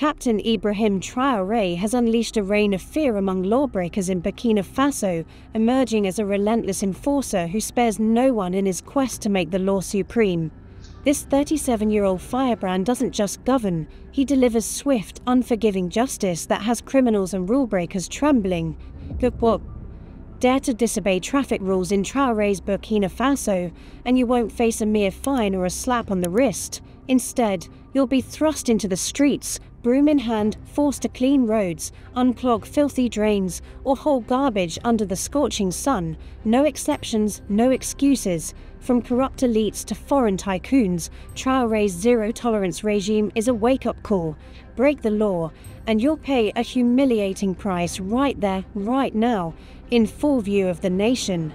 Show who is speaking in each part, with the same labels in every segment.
Speaker 1: Captain Ibrahim Traoré has unleashed a reign of fear among lawbreakers in Burkina Faso, emerging as a relentless enforcer who spares no one in his quest to make the law supreme. This 37-year-old firebrand doesn't just govern, he delivers swift, unforgiving justice that has criminals and rule-breakers trembling. Dare to disobey traffic rules in Traoré's Burkina Faso, and you won't face a mere fine or a slap on the wrist. Instead, you'll be thrust into the streets, broom in hand, forced to clean roads, unclog filthy drains, or haul garbage under the scorching sun. No exceptions, no excuses. From corrupt elites to foreign tycoons, Traoré's zero-tolerance regime is a wake-up call. Break the law, and you'll pay a humiliating price right there, right now, in full view of the nation.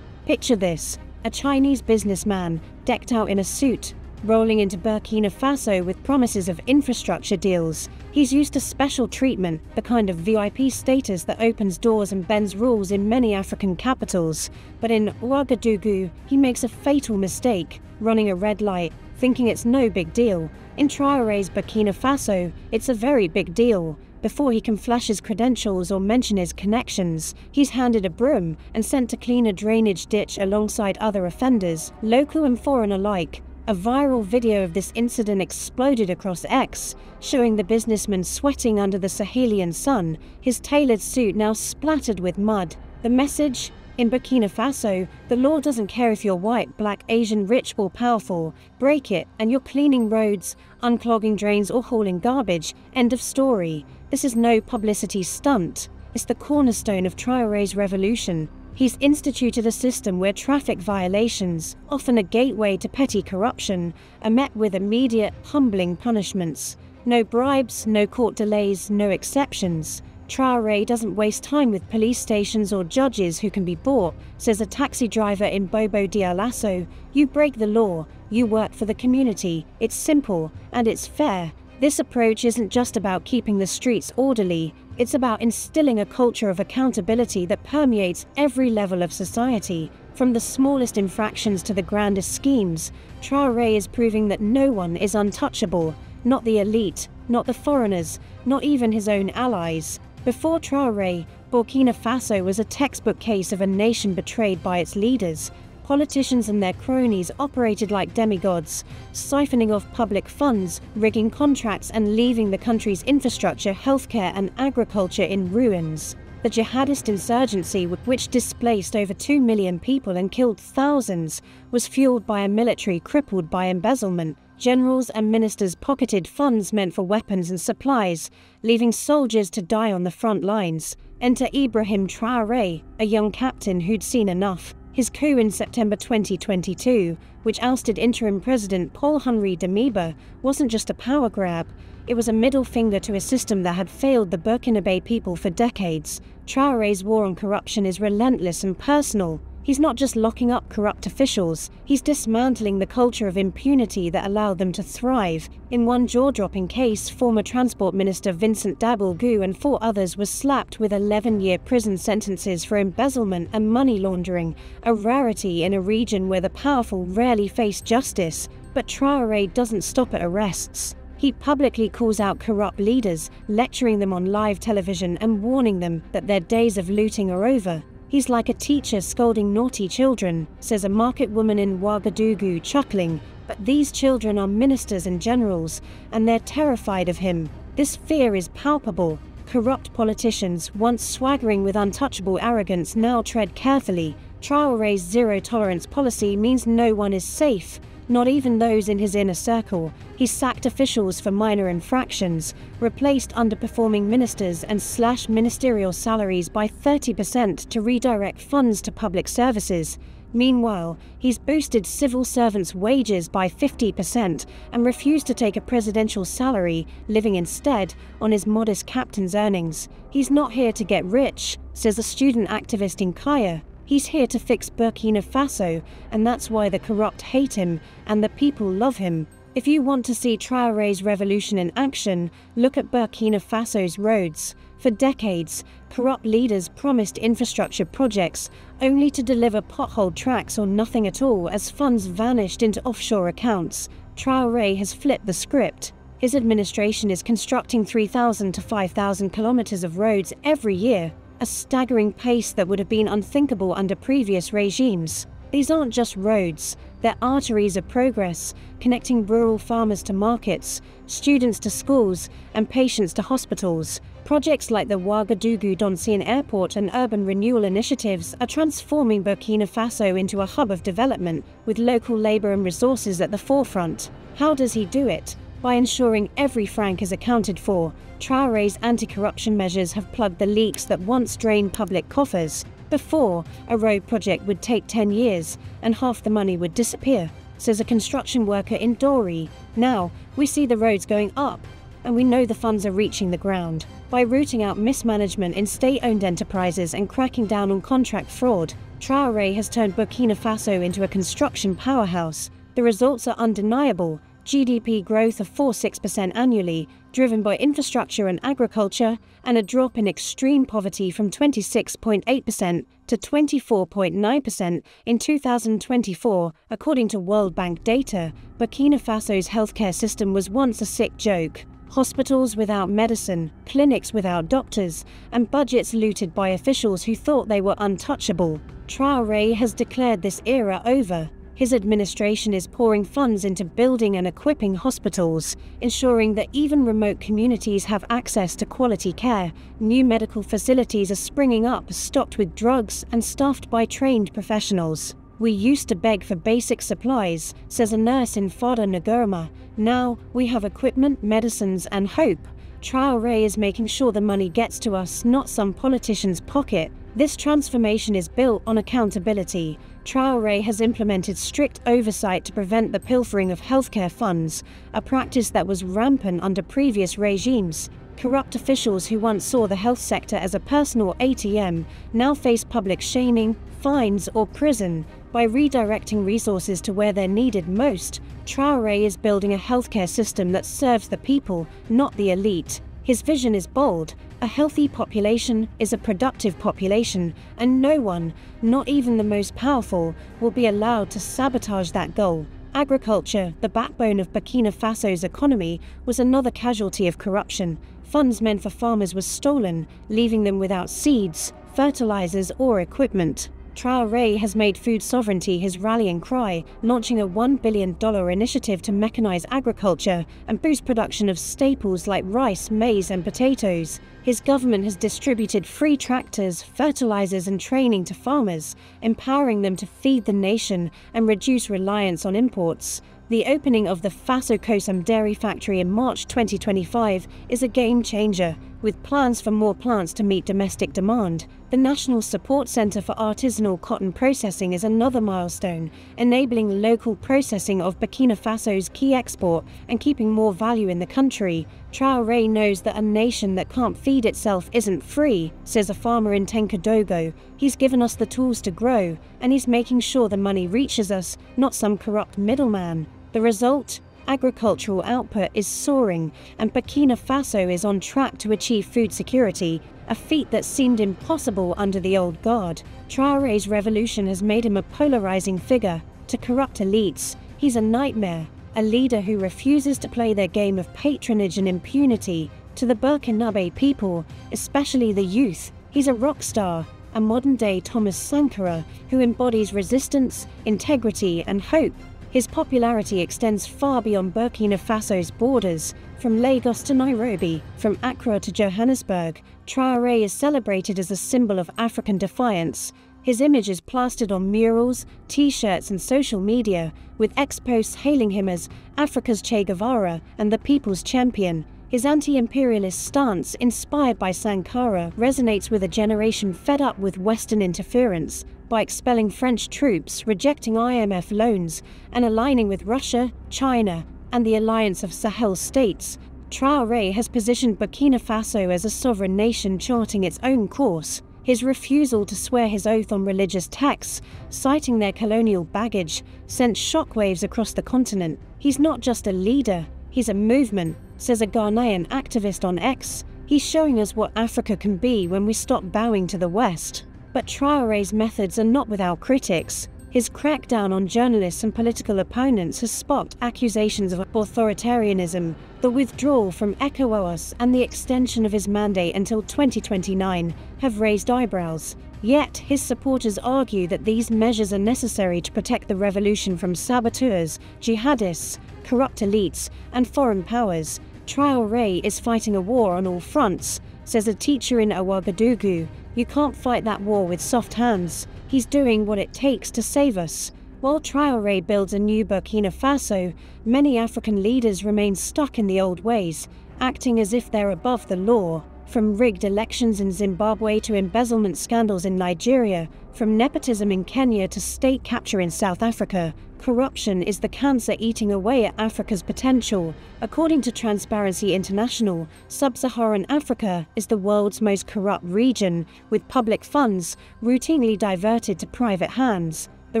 Speaker 1: Picture this: a Chinese businessman, decked out in a suit, rolling into Burkina Faso with promises of infrastructure deals. He's used to special treatment, the kind of VIP status that opens doors and bends rules in many African capitals. But in Ouagadougou, he makes a fatal mistake, running a red light, thinking it's no big deal. In Traoré's Burkina Faso, it's a very big deal. Before he can flash his credentials or mention his connections, he's handed a broom and sent to clean a drainage ditch alongside other offenders, local and foreign alike. A viral video of this incident exploded across X, showing the businessman sweating under the Sahelian sun, his tailored suit now splattered with mud. The message? In Burkina Faso, the law doesn't care if you're white, black, Asian, rich or powerful. Break it, and you're cleaning roads, unclogging drains or hauling garbage. End of story. This is no publicity stunt. It's the cornerstone of Traoré's revolution. He's instituted a system where traffic violations, often a gateway to petty corruption, are met with immediate, humbling punishments. No bribes, no court delays, no exceptions. Traoré doesn't waste time with police stations or judges who can be bought, says a taxi driver in Bobo Dioulasso. You break the law, you work for the community. It's simple, and it's fair. This approach isn't just about keeping the streets orderly, it's about instilling a culture of accountability that permeates every level of society. From the smallest infractions to the grandest schemes, Traoré is proving that no one is untouchable. Not the elite, not the foreigners, not even his own allies. Before Traoré, Burkina Faso was a textbook case of a nation betrayed by its leaders. Politicians and their cronies operated like demigods, siphoning off public funds, rigging contracts and leaving the country's infrastructure, healthcare and agriculture in ruins. The jihadist insurgency, which displaced over 2 million people and killed thousands, was fueled by a military crippled by embezzlement. Generals and ministers pocketed funds meant for weapons and supplies, leaving soldiers to die on the front lines. Enter Ibrahim Traoré, a young captain who'd seen enough. His coup in September 2022, which ousted interim President Paul-Henri Damiba, wasn't just a power grab. It was a middle finger to a system that had failed the Burkinabe people for decades. Traoré's war on corruption is relentless and personal. He's not just locking up corrupt officials, he's dismantling the culture of impunity that allowed them to thrive. In one jaw-dropping case, former Transport Minister Vincent Dabelgou and 4 others were slapped with 11-year prison sentences for embezzlement and money laundering, a rarity in a region where the powerful rarely face justice. But Traoré doesn't stop at arrests. He publicly calls out corrupt leaders, lecturing them on live television and warning them that their days of looting are over. He's like a teacher scolding naughty children, says a market woman in Ouagadougou, chuckling. But these children are ministers and generals, and they're terrified of him. This fear is palpable. Corrupt politicians, once swaggering with untouchable arrogance, now tread carefully. Traoré's zero-tolerance policy means no one is safe, not even those in his inner circle. He sacked officials for minor infractions, replaced underperforming ministers and slashed ministerial salaries by 30% to redirect funds to public services. Meanwhile, he's boosted civil servants' wages by 50% and refused to take a presidential salary, living instead on his modest captain's earnings. He's not here to get rich, says a student activist in Kaya. He's here to fix Burkina Faso, and that's why the corrupt hate him and the people love him. If you want to see Traoré's revolution in action, look at Burkina Faso's roads. For decades, corrupt leaders promised infrastructure projects only to deliver potholed tracks or nothing at all as funds vanished into offshore accounts. Traoré has flipped the script. His administration is constructing 3,000 to 5,000 kilometers of roads every year, a staggering pace that would have been unthinkable under previous regimes. These aren't just roads, they're arteries of progress, connecting rural farmers to markets, students to schools, and patients to hospitals. Projects like the Ouagadougou-Doncine Airport and urban renewal initiatives are transforming Burkina Faso into a hub of development, with local labor and resources at the forefront. How does he do it? By ensuring every franc is accounted for. Traoré's anti-corruption measures have plugged the leaks that once drained public coffers. Before, a road project would take 10 years, and half the money would disappear, says a construction worker in Dori. Now, we see the roads going up, and we know the funds are reaching the ground. By rooting out mismanagement in state-owned enterprises and cracking down on contract fraud, Traoré has turned Burkina Faso into a construction powerhouse. The results are undeniable. GDP growth of 4.6% annually, driven by infrastructure and agriculture, and a drop in extreme poverty from 26.8% to 24.9% in 2024, according to World Bank data. Burkina Faso's healthcare system was once a sick joke. Hospitals without medicine, clinics without doctors, and budgets looted by officials who thought they were untouchable. Traoré has declared this era over. His administration is pouring funds into building and equipping hospitals, ensuring that even remote communities have access to quality care. New medical facilities are springing up, stocked with drugs and staffed by trained professionals. We used to beg for basic supplies, says a nurse in Fada Ngurma. Now we have equipment, medicines, and hope. Traoré is making sure the money gets to us, not some politician's pocket. This transformation is built on accountability. Traoré has implemented strict oversight to prevent the pilfering of healthcare funds, a practice that was rampant under previous regimes. Corrupt officials who once saw the health sector as a personal ATM now face public shaming, fines, or prison. By redirecting resources to where they're needed most, Traoré is building a healthcare system that serves the people, not the elite. His vision is bold. A healthy population is a productive population, and no one, not even the most powerful, will be allowed to sabotage that goal. Agriculture, the backbone of Burkina Faso's economy, was another casualty of corruption. Funds meant for farmers were stolen, leaving them without seeds, fertilizers, or equipment. Traoré has made food sovereignty his rallying cry, launching a $1 billion initiative to mechanize agriculture and boost production of staples like rice, maize, and potatoes. His government has distributed free tractors, fertilizers, and training to farmers, empowering them to feed the nation and reduce reliance on imports. The opening of the Faso Kosam dairy factory in March 2025 is a game changer, with plans for more plants to meet domestic demand. The National Support Center for Artisanal Cotton Processing is another milestone, enabling local processing of Burkina Faso's key export and keeping more value in the country. Traoré knows that a nation that can't feed itself isn't free, says a farmer in Tenkadogo. He's given us the tools to grow, and he's making sure the money reaches us, not some corrupt middleman. The result? Agricultural output is soaring, and Burkina Faso is on track to achieve food security, a feat that seemed impossible under the old guard. Traoré's revolution has made him a polarizing figure. To corrupt elites, he's a nightmare, a leader who refuses to play their game of patronage and impunity. To the Burkinabe people, especially the youth, he's a rock star, a modern-day Thomas Sankara who embodies resistance, integrity, and hope. His popularity extends far beyond Burkina Faso's borders. From Lagos to Nairobi, from Accra to Johannesburg, Traoré is celebrated as a symbol of African defiance. His image is plastered on murals, t-shirts, and social media, with ex-posts hailing him as Africa's Che Guevara and the people's champion. His anti-imperialist stance, inspired by Sankara, resonates with a generation fed up with Western interference. By expelling French troops, rejecting IMF loans, and aligning with Russia, China, and the alliance of Sahel states, Traoré has positioned Burkina Faso as a sovereign nation charting its own course. His refusal to swear his oath on religious texts, citing their colonial baggage, sent shockwaves across the continent. He's not just a leader, he's a movement, says a Ghanaian activist on X. He's showing us what Africa can be when we stop bowing to the West. But Traoré's methods are not without critics. His crackdown on journalists and political opponents has sparked accusations of authoritarianism. The withdrawal from ECOWAS and the extension of his mandate until 2029 have raised eyebrows. Yet, his supporters argue that these measures are necessary to protect the revolution from saboteurs, jihadists, corrupt elites, and foreign powers. Traoré is fighting a war on all fronts, says a teacher in Ouagadougou. You can't fight that war with soft hands. He's doing what it takes to save us. While Traoré builds a new Burkina Faso, many African leaders remain stuck in the old ways, acting as if they're above the law. From rigged elections in Zimbabwe to embezzlement scandals in Nigeria, from nepotism in Kenya to state capture in South Africa, corruption is the cancer eating away at Africa's potential. According to Transparency International, Sub-Saharan Africa is the world's most corrupt region, with public funds routinely diverted to private hands. The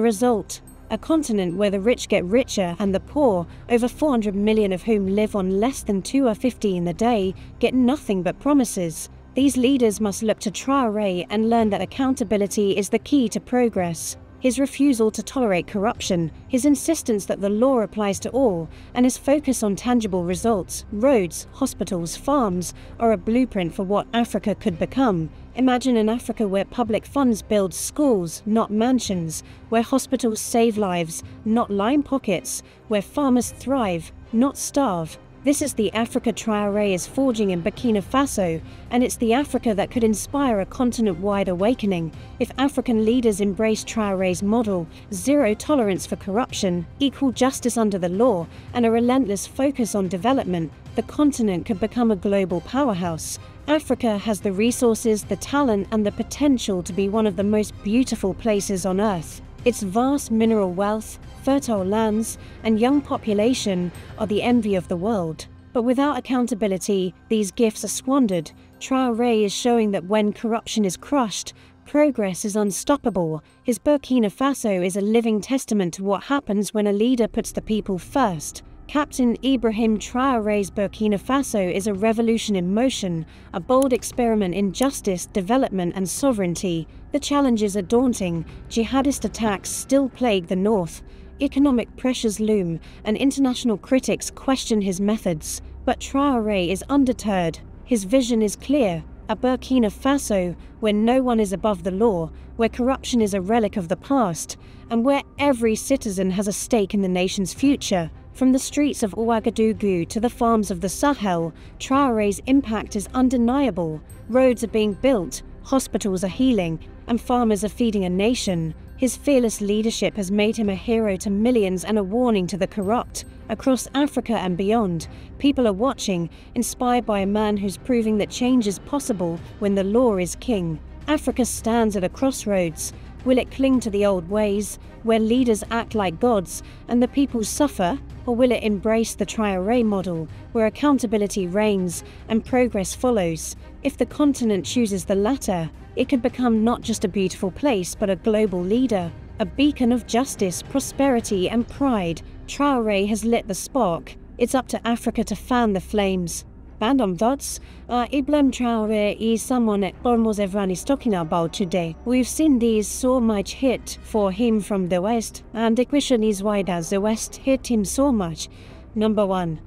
Speaker 1: result? A continent where the rich get richer and the poor, over 400 million of whom live on less than $2.50 in a day, get nothing but promises. These leaders must look to Traoré and learn that accountability is the key to progress. His refusal to tolerate corruption, his insistence that the law applies to all, and his focus on tangible results, roads, hospitals, farms, are a blueprint for what Africa could become. Imagine an Africa where public funds build schools, not mansions, where hospitals save lives, not line pockets, where farmers thrive, not starve. This is the Africa Traoré is forging in Burkina Faso, and it's the Africa that could inspire a continent-wide awakening. If African leaders embrace Traoré's model, zero tolerance for corruption, equal justice under the law, and a relentless focus on development, the continent could become a global powerhouse. Africa has the resources, the talent, and the potential to be one of the most beautiful places on Earth. Its vast mineral wealth, fertile lands, and young population are the envy of the world. But without accountability, these gifts are squandered. Traoré is showing that when corruption is crushed, progress is unstoppable. His Burkina Faso is a living testament to what happens when a leader puts the people first. Captain Ibrahim Traoré's Burkina Faso is a revolution in motion, a bold experiment in justice, development, and sovereignty. The challenges are daunting. Jihadist attacks still plague the north. Economic pressures loom, and international critics question his methods. But Traoré is undeterred. His vision is clear. A Burkina Faso where no one is above the law, where corruption is a relic of the past, and where every citizen has a stake in the nation's future. From the streets of Ouagadougou to the farms of the Sahel, Traoré's impact is undeniable. Roads are being built, hospitals are healing, and farmers are feeding a nation. His fearless leadership has made him a hero to millions and a warning to the corrupt. Across Africa and beyond, people are watching, inspired by a man who's proving that change is possible when the law is king. Africa stands at a crossroads. Will it cling to the old ways, where leaders act like gods and the people suffer? Or will it embrace the Traoré model, where accountability reigns and progress follows? If the continent chooses the latter, it could become not just a beautiful place but a global leader, a beacon of justice, prosperity and pride. Traoré has lit the spark. It's up to Africa to fan the flames. Random thoughts. Ibrahim Traoré is someone that almost everyone is talking about today. We've seen these so much hit for him from the West, and the question is why does the West hit him so much? Number one,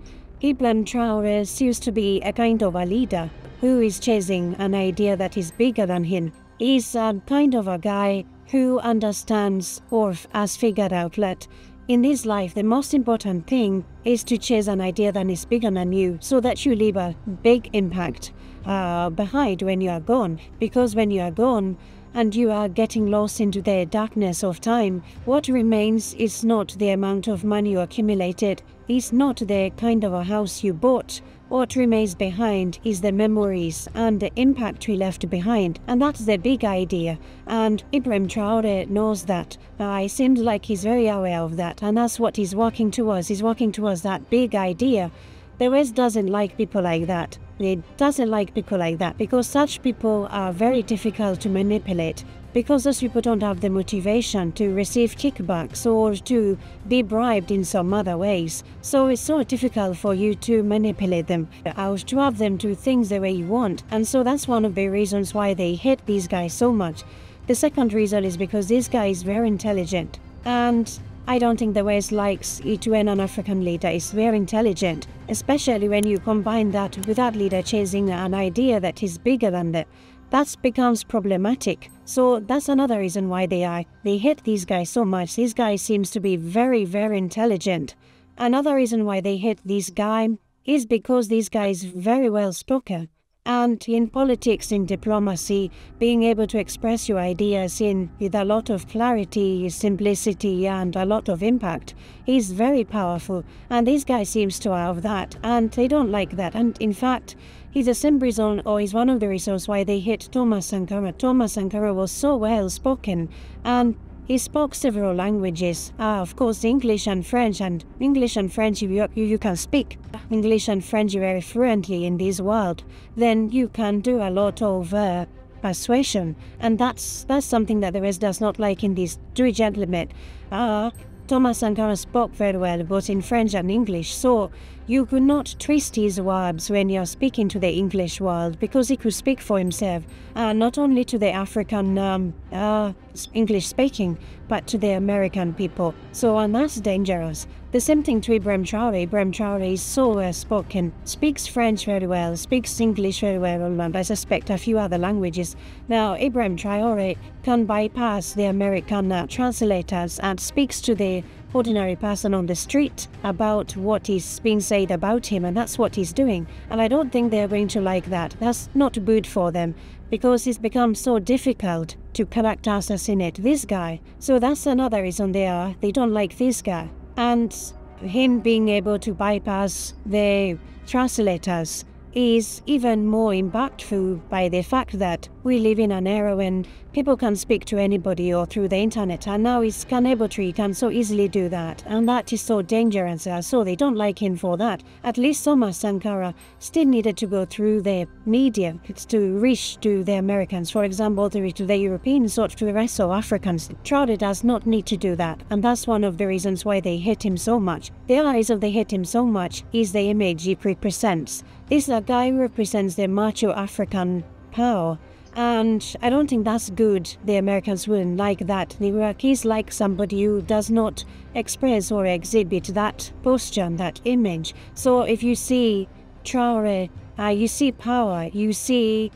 Speaker 1: Ibrahim Traoré seems to be a kind of a leader who is chasing an idea that is bigger than him. He's a kind of a guy who understands or has figured out that in this life, the most important thing is to chase an idea that is bigger than you, so that you leave a big impact behind when you are gone. Because when you are gone and you are getting lost into the darkness of time, what remains is not the amount of money you accumulated, it's not the kind of a house you bought. What remains behind is the memories and the impact we left behind, and that's the big idea. And Ibrahim Traoré knows that. It seems like he's very aware of that, and that's what he's working towards. He's working towards that big idea. The West doesn't like people like that. It doesn't like people like that because such people are very difficult to manipulate. Because those people don't have the motivation to receive kickbacks or to be bribed in some other ways. So it's so difficult for you to manipulate them out, to have them do things the way you want. And so that's one of the reasons why they hate these guys so much. The second reason is because this guy is very intelligent. And I don't think the West likes it when an African leader is very intelligent, especially when you combine that with that leader chasing an idea that is bigger than that. That becomes problematic. So that's another reason why they hate these guys so much. This guy seems to be very, very intelligent. Another reason why they hate this guy is because this guy is very well spoken. And in politics, in diplomacy, being able to express your ideas with a lot of clarity, simplicity, and a lot of impact is very powerful. And this guy seems to have that, and they don't like that. And in fact, he's the same reason, or is one of the reasons why they hate Thomas Sankara. Thomas Sankara was so well spoken, and he spoke several languages, of course English and French you can speak English and French very fluently in this world, then you can do a lot of persuasion, and that's something that the West does not like in these three gentlemen. Thomas Sankara spoke very well both in French and English, so you could not twist his words when you're speaking to the English world, because he could speak for himself, not only to the African English speaking, but to the American people. So, and that's dangerous. The same thing to Ibrahim Traoré. Ibrahim Traoré is so well spoken, speaks French very well, speaks English very well, and I suspect a few other languages. Now, Ibrahim Traoré can bypass the American translators and speaks to the ordinary person on the street about what is being said about him, and that's what he's doing. And I don't think they're going to like that. That's not good for them, because it's become so difficult to character assassinate this guy. So that's another reason they don't like this guy. And him being able to bypass the translators is even more impactful by the fact that we live in an era when people can speak to anybody or through the internet, and now his canebotry can so easily do that, and that is so dangerous, so they don't like him for that. At least Thomas Sankara still needed to go through the media to reach to the Americans, for example, to reach to the Europeans or to the rest of Africans. Traoré does not need to do that, and that's one of the reasons why they hate him so much. The eyes of they hate him so much is the image he represents. This is a guy who represents the macho African power, and I don't think that's good. The Americans wouldn't like that. The Iraqis like somebody who does not express or exhibit that posture and that image. So if you see Traoré, you see power, you see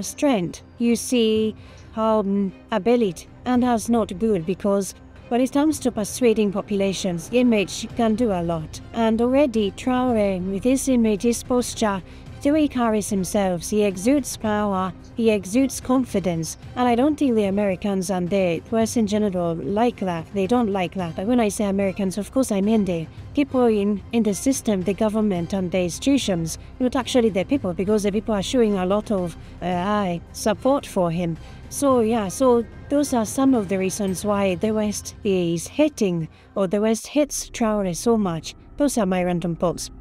Speaker 1: strength, you see ability, and that's not good, because when it comes to persuading populations, image can do a lot. And already Traoré, with his image, his posture, the way he carries himself, he exudes power, he exudes confidence, and I don't think the Americans and the West in general like that. They don't like that. When I say Americans, of course I mean the people in the system, the government and the institutions, not actually the people, because the people are showing a lot of support for him. So yeah, so those are some of the reasons why the West is hating, or the West hates Traoré so much. Those are my random thoughts.